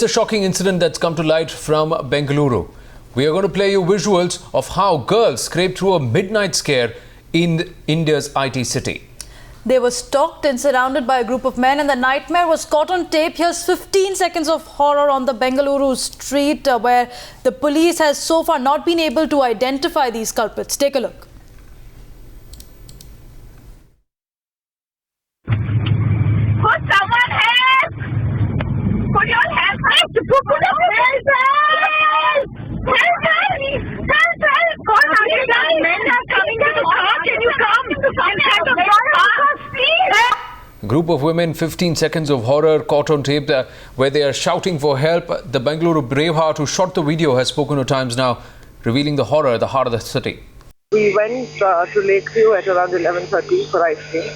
It's a shocking incident that's come to light from Bengaluru. We are going to play you visuals of how girls scraped through a midnight scare in India's IT city. They were stalked and surrounded by a group of men, and the nightmare was caught on tape. Here's 15 seconds of horror on the Bengaluru street where the police has so far not been able to identify these culprits. Take a look. Could someone help? Could you all help us? Help us! Help us! God, men are coming to the car. Can you come? In front of your car, please? A group of women, 15 seconds of horror caught on tape where they are shouting for help. The Bengaluru Braveheart who shot the video has spoken to Times Now, revealing the horror at the heart of the city. We went to Lakeview at around 11:30 for ice cream.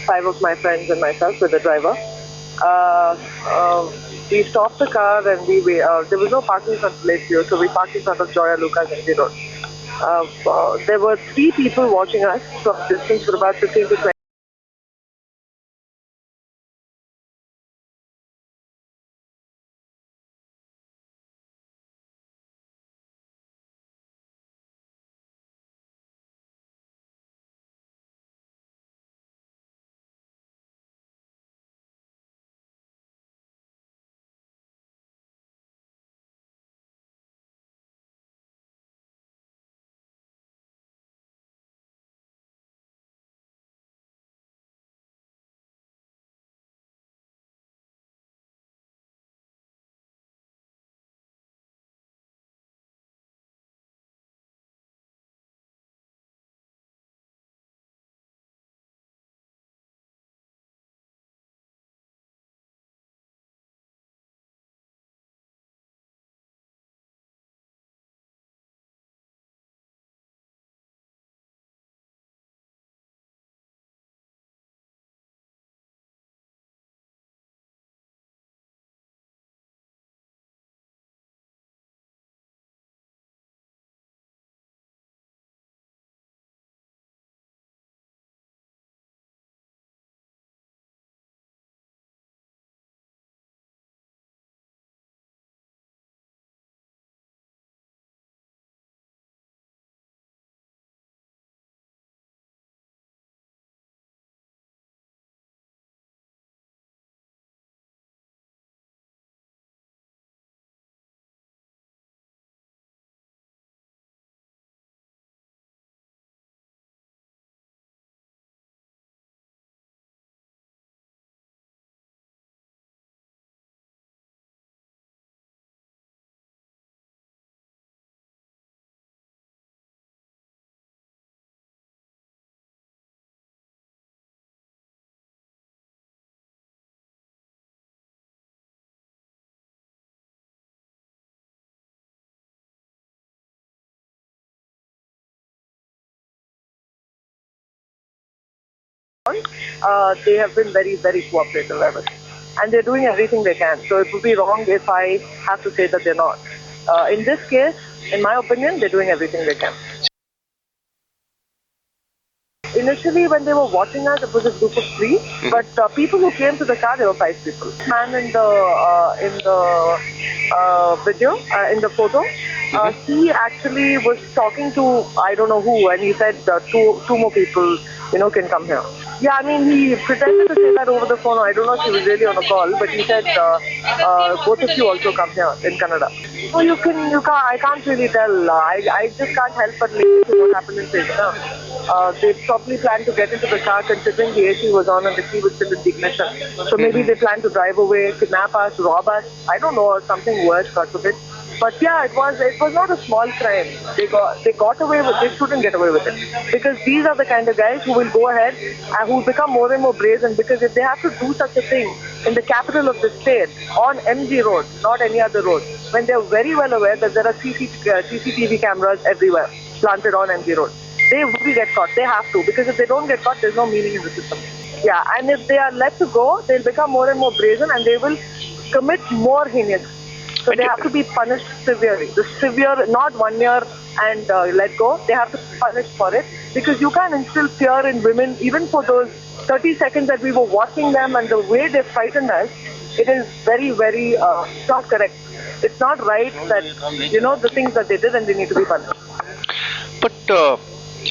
5 of my friends and myself with the driver. We stopped the car and there was no parking front of Lakeview, so we parked in front of Joya Lucas MG Road. There were 3 people watching us from a distance for about 15 to 20. They have been very, very cooperative ever since. And they're doing everything they can. So it would be wrong if I have to say that they're not. In this case, in my opinion, they're doing everything they can. Initially, when they were watching us, it was a group of 3. But people who came to the car, there were 5 people. Man in the video, in the photo, he actually was talking to I don't know who, and he said two more people, can come here. Yeah, I mean, he pretended to say that over the phone. I don't know if he was really on a call, but he said, both of you also come here in Canada. So you can't, I can't really tell. I just can't help but listen to what happened in Sejna. They probably planned to get into the car considering the AC was on and the key was still in the ignition. So maybe they planned to drive away, kidnap us, rob us. I don't know, or something worse, God forbid. But yeah, it was not a small crime. They got away with it. They shouldn't get away with it. Because these are the kind of guys who will go ahead and who become more and more brazen. Because if they have to do such a thing in the capital of the state, on MG Road, not any other road, when they're very well aware that there are CCTV cameras everywhere planted on MG Road, they will get caught. They have to. Because if they don't get caught, there's no meaning in the system. Yeah, and if they are let to go, they'll become more and more brazen and they will commit more heinous. So they have to be punished severely. The severe, not 1 year and let go. They have to be punished for it. Because you can't instill fear in women, even for those 30 seconds that we were watching them and the way they frightened us. it is very, very not correct. It's not right that, the things that they did and they need to be punished.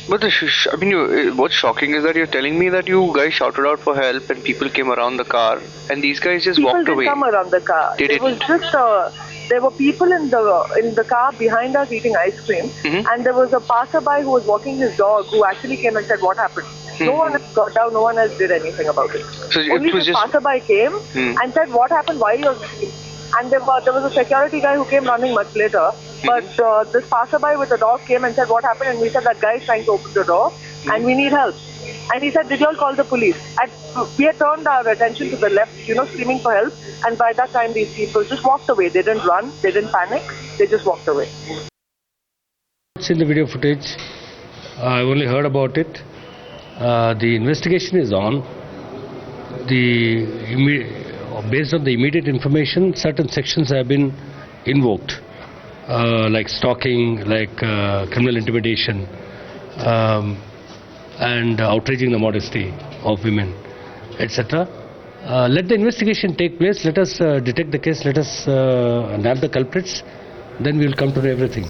What's shocking is that you're telling me that you guys shouted out for help and people came around the car and these guys just walked away. People didn't come around the car. They didn't. Was just there were people in the car behind us eating ice cream, and there was a passerby who was walking his dog who actually came and said what happened. No one else got down. No one else did anything about it. So only it was the passerby came and said what happened. Why you're and there was a security guy who came running much later. But this passerby with the dog came and said what happened, and we said that guy is trying to open the door and we need help. And he said, did you all call the police? And we had turned our attention to the left, screaming for help. And by that time, these people just walked away. They didn't run. They didn't panic. They just walked away. I've seen the video footage. I've only heard about it. The investigation is on. Based on the immediate information, certain sections have been invoked, like stalking, like criminal intimidation, and outraging the modesty of women, etc. Let the investigation take place. Let us detect the case. Let us nab the culprits. Then we will come to everything.